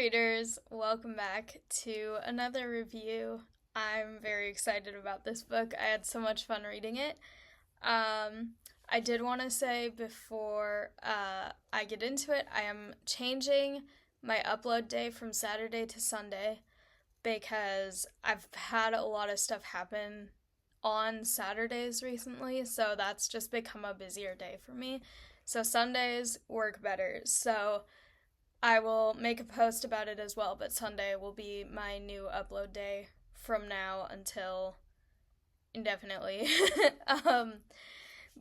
readers, welcome back to another review. I'm very excited about this book. I had so much fun reading it. I did want to say before I get into it, I am changing my upload day from Saturday to Sunday because I've had a lot of stuff happen on Saturdays recently, so that's just become a busier day for me. So Sundays work better. So I will make a post about it as well, but Sunday will be my new upload day from now until indefinitely. um,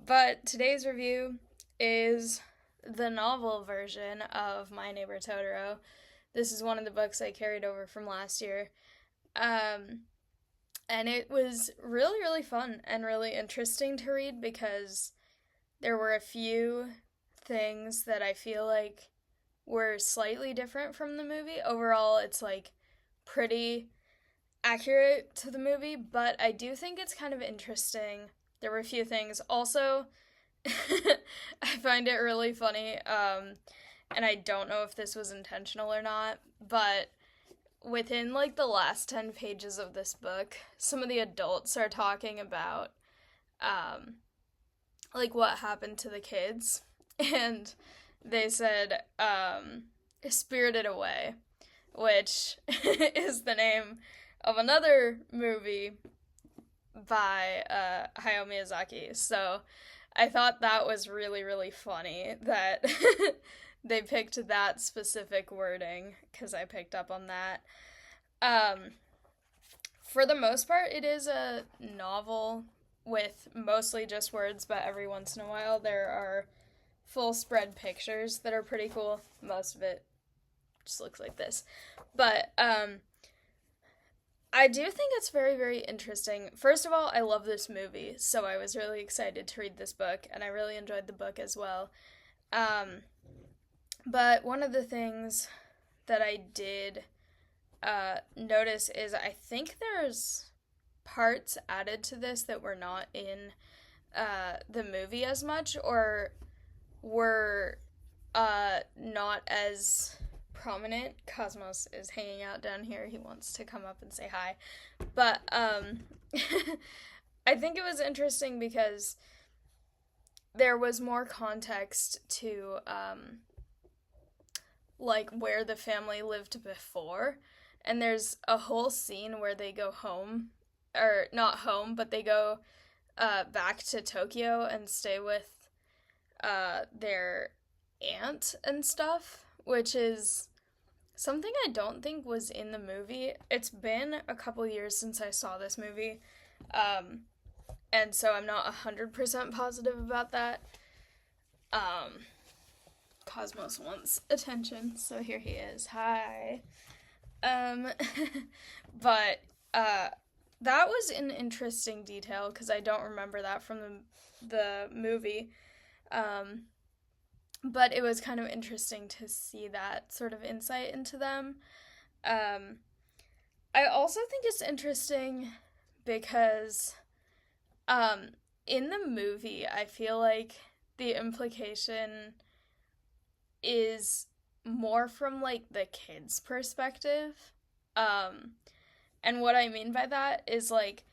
but today's review is the novel version of My Neighbor Totoro. This is one of the books I carried over from last year. And it was really, really fun and really interesting to read because there were a few things that I feel like were slightly different from the movie. Overall, it's like pretty accurate to the movie, but I do think it's kind of interesting. There were a few things. Also, I find it really funny, and I don't know if this was intentional or not, but within like the last 10 pages of this book, some of the adults are talking about like what happened to the kids, and they said Spirited Away, which is the name of another movie by Hayao Miyazaki. So I thought that was really, really funny that they picked that specific wording, because I picked up on that. For the most part, it is a novel with mostly just words, but every once in a while there are full spread pictures that are pretty cool. Most of it just looks like this. But I do think it's very, very interesting. First of all, I love this movie, so I was really excited to read this book, and I really enjoyed the book as well. But one of the things that I did notice is I think there's parts added to this that were not in the movie as much, or were not as prominent. Cosmos is hanging out down here. He wants to come up and say hi. But I think it was interesting because there was more context to like where the family lived before. And there's a whole scene where they go home, or not home, but they go back to Tokyo and stay with their aunt and stuff, which is something I don't think was in the movie. It's been a couple years since I saw this movie, and so I'm not 100% positive about that. Cosmos wants attention, so here he is. Hi. But that was an interesting detail because I don't remember that from the movie. But it was kind of interesting to see that sort of insight into them. I also think it's interesting because in the movie, I feel like the implication is more from like the kids' perspective. And what I mean by that is like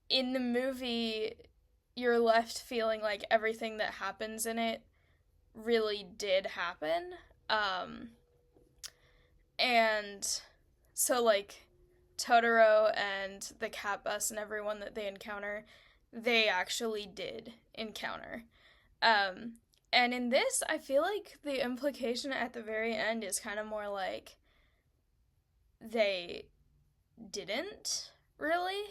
in the movie, you're left feeling like everything that happens in it really did happen. And so like Totoro and the cat bus and everyone that they encounter, they actually did encounter. And in this, I feel like the implication at the very end is kind of more like they didn't really.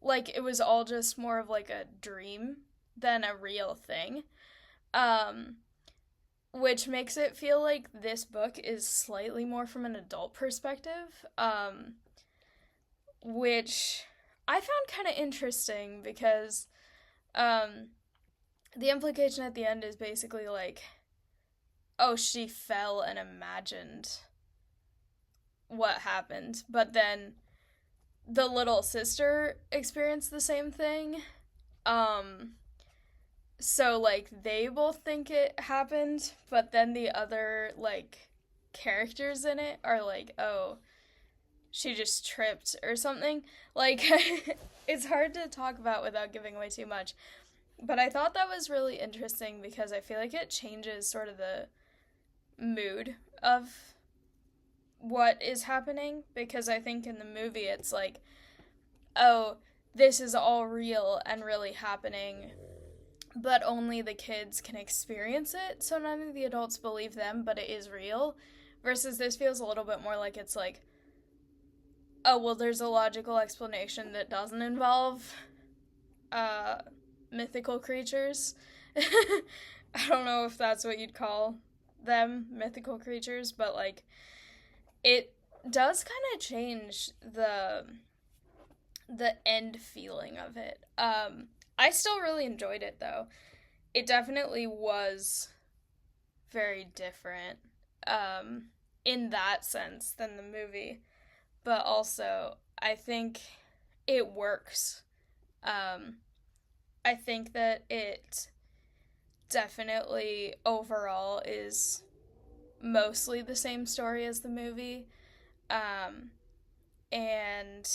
Like it was all just more of like a dream than a real thing. Which makes it feel like this book is slightly more from an adult perspective. Which I found kind of interesting because the implication at the end is basically like, oh, she fell and imagined what happened, but then the little sister experienced the same thing. So, like, they both think it happened, but then the other, like, characters in it are like, oh, she just tripped or something. Like, it's hard to talk about without giving away too much. But I thought that was really interesting because I feel like it changes sort of the mood of what is happening. Because I think in the movie it's like, oh, this is all real and really happening, but only the kids can experience it, so none of the adults believe them, but it is real. Versus this feels a little bit more like it's like, oh, well, there's a logical explanation that doesn't involve uh, mythical creatures. I don't know if that's what you'd call them, mythical creatures, but like it does kind of change the end feeling of it. I still really enjoyed it though. It definitely was very different in that sense than the movie, but also I think it works. Um, I think that it definitely overall is mostly the same story as the movie. Um, and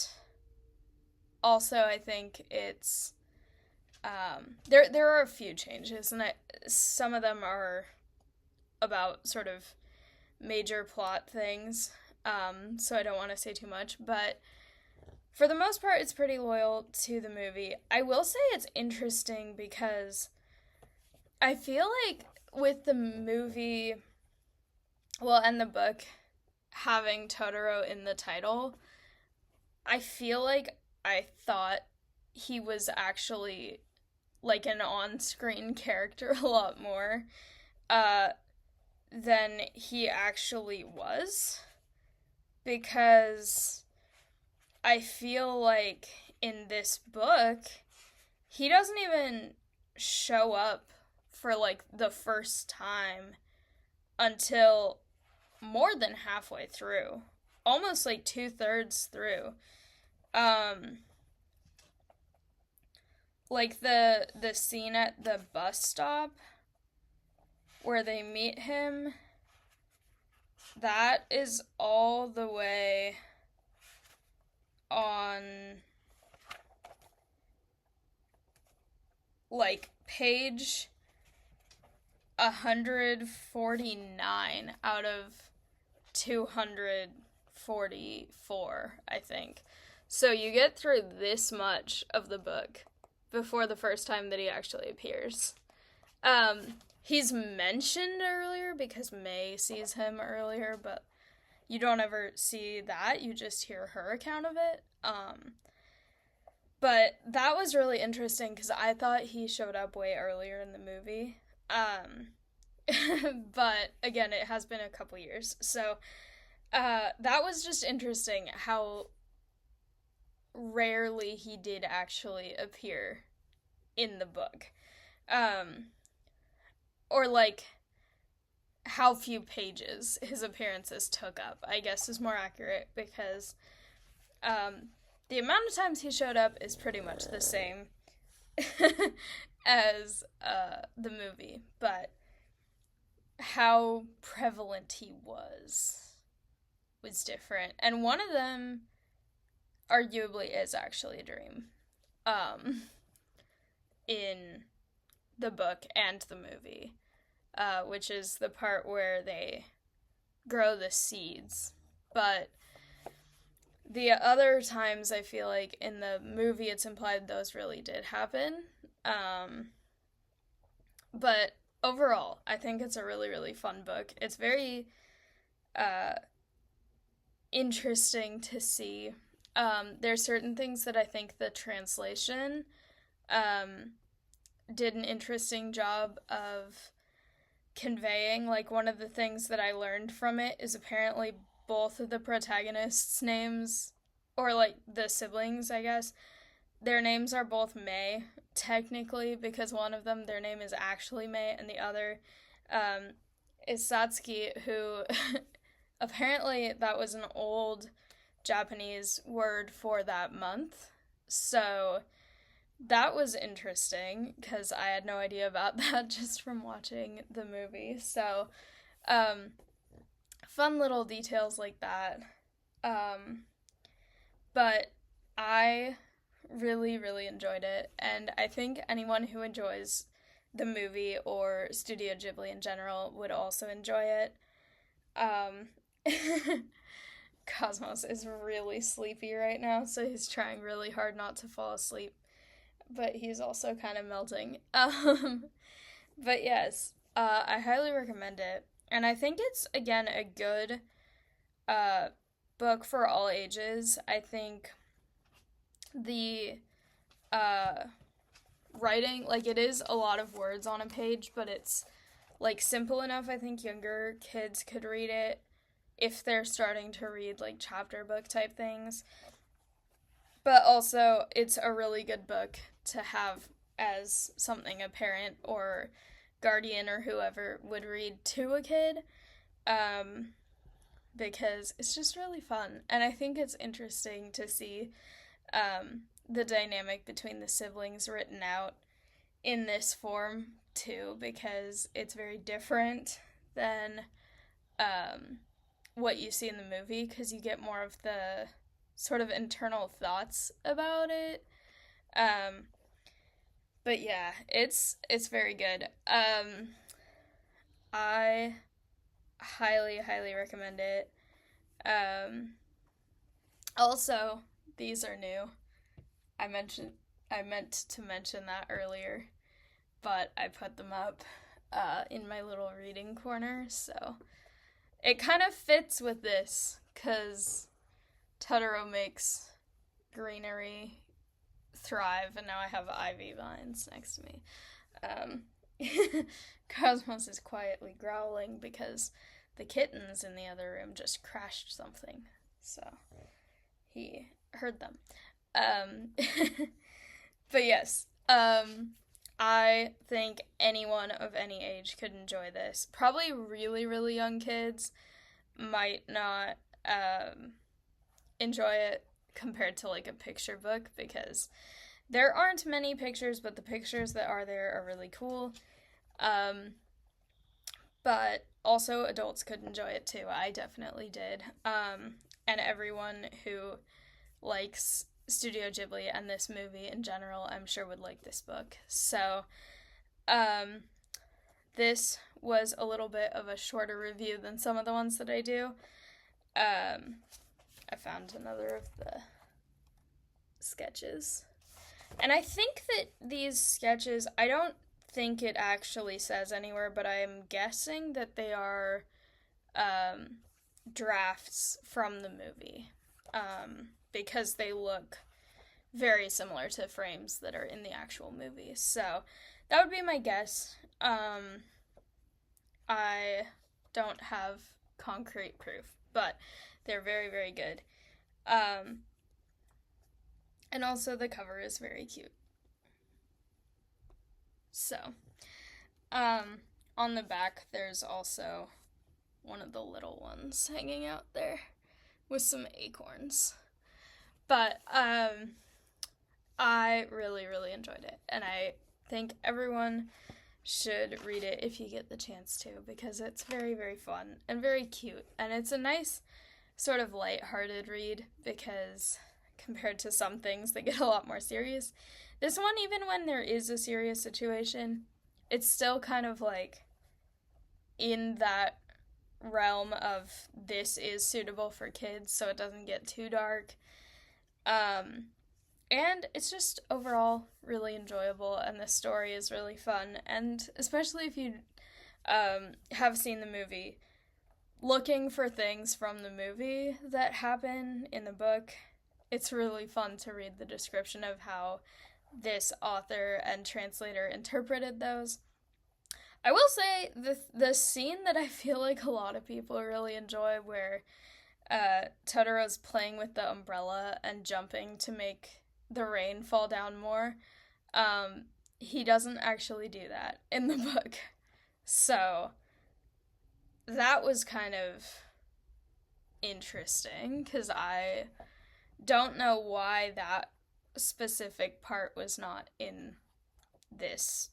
also I think it's there are a few changes, and some of them are about sort of major plot things. So I don't want to say too much, but for the most part, it's pretty loyal to the movie. I will say it's interesting because I feel like with the movie, well, and the book having Totoro in the title, I feel like I thought he was actually like an on-screen character a lot more uh, than he actually was, because I feel like in this book he doesn't even show up for like the first time until more than halfway through, almost like 2/3 through. Um, like the scene at the bus stop where they meet him, that is all the way on like page 149 out of 244, I think. So you get through this much of the book before the first time that he actually appears. He's mentioned earlier because May sees him earlier, but you don't ever see that. You just hear her account of it. But that was really interesting because I thought he showed up way earlier in the movie. But again, it has been a couple years. So that was just interesting how rarely he did actually appear in the book. Um, or like how few pages his appearances took up, I guess is more accurate, because the amount of times he showed up is pretty much the same as the movie, but how prevalent he was different. And one of them arguably is actually a dream in the book and the movie, which is the part where they grow the seeds. But the other times, I feel like in the movie it's implied those really did happen. But overall, I think it's a really, really fun book. It's very uh, interesting to see. There's certain things that I think the translation did an interesting job of conveying. Like, one of the things that I learned from it is apparently both of the protagonists' names, or like the siblings, I guess, their names are both May, technically, because one of them, their name is actually May, and the other is Satsuki, who apparently that was an old Japanese word for that month. So that was interesting because I had no idea about that just from watching the movie. So, um, fun little details like that. Um, but I really, really enjoyed it, and I think anyone who enjoys the movie or Studio Ghibli in general would also enjoy it. Um, Cosmos is really sleepy right now, so he's trying really hard not to fall asleep, but he's also kind of melting. But yes, I highly recommend it, and I think it's again a good uh, book for all ages. I think the uh, writing, like, it is a lot of words on a page, but it's like simple enough. I think younger kids could read it if they're starting to read like chapter book type things. But also, it's a really good book to have as something a parent or guardian or whoever would read to a kid, um, because it's just really fun. And I think it's interesting to see the dynamic between the siblings written out in this form, too, because it's very different than um, what you see in the movie, because you get more of the sort of internal thoughts about it. Um, but yeah, it's very good. I highly, highly recommend it. Um, Also, these are new. I mentioned I meant to mention that earlier, but I put them up in my little reading corner, so it kind of fits with this because Totoro makes greenery thrive, and now I have ivy vines next to me. Cosmos is quietly growling because the kittens in the other room just crashed something, so he heard them. Um, but yes, I think anyone of any age could enjoy this. Probably really, really young kids might not enjoy it compared to like a picture book because there aren't many pictures, but the pictures that are there are really cool. Um, but also adults could enjoy it too. I definitely did. And everyone who likes Studio Ghibli and this movie in general, I'm sure would like this book. So, um, this was a little bit of a shorter review than some of the ones that I do. I found another of the sketches. And I think that these sketches, I don't think it actually says anywhere, but I'm guessing that they are drafts from the movie, because they look very similar to frames that are in the actual movie. So that would be my guess. I don't have concrete proof, but they're very, very good. Um, and also the cover is very cute. So, on the back, there's also one of the little ones hanging out there with some acorns. But, I really, really enjoyed it, and I think everyone should read it if you get the chance to, because it's very, very fun and very cute, and it's a nice sort of light-hearted read, because compared to some things that get a lot more serious, this one, even when there is a serious situation, it's still kind of like in that realm of this is suitable for kids, so it doesn't get too dark. And it's just overall really enjoyable, and the story is really fun, and especially if you have seen the movie, looking for things from the movie that happen in the book, it's really fun to read the description of how this author and translator interpreted those. I will say the scene that I feel like a lot of people really enjoy, where Totoro's playing with the umbrella and jumping to make the rain fall down more. He doesn't actually do that in the book. So that was kind of interesting, because I don't know why that specific part was not in this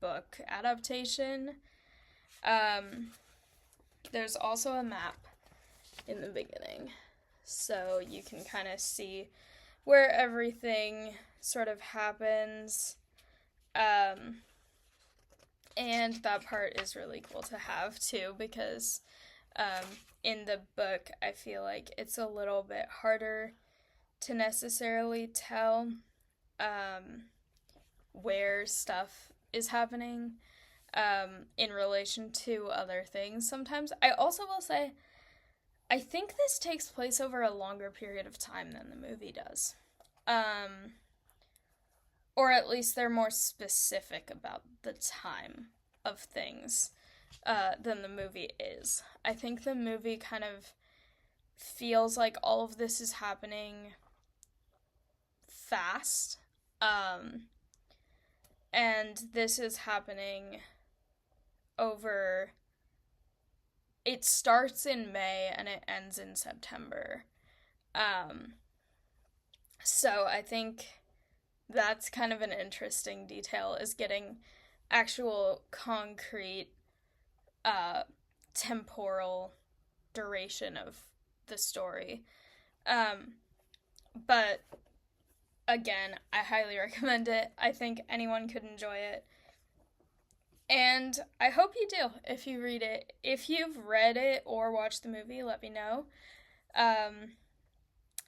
book adaptation. There's also a map in the beginning, so you can kind of see where everything sort of happens. And that part is really cool to have too, because in the book I feel like it's a little bit harder to necessarily tell where stuff is happening in relation to other things sometimes. I also will say, I think this takes place over a longer period of time than the movie does. Or at least they're more specific about the time of things than the movie is. I think the movie kind of feels like all of this is happening fast. And this is happening over. It starts in May and it ends in September. So I think that's kind of an interesting detail, is getting actual concrete temporal duration of the story. But again, I highly recommend it. I think anyone could enjoy it. And I hope you do if you read it. If you've read it or watched the movie, let me know.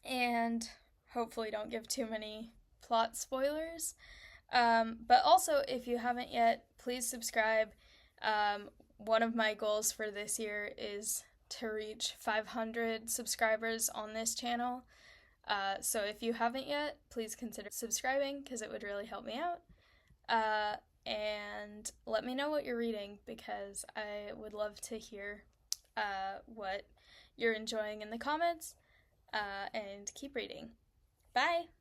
And hopefully don't give too many plot spoilers. But also, if you haven't yet, please subscribe. One of my goals for this year is to reach 500 subscribers on this channel. So if you haven't yet, please consider subscribing, because it would really help me out. And let me know what you're reading, because I would love to hear what you're enjoying in the comments. And keep reading. Bye!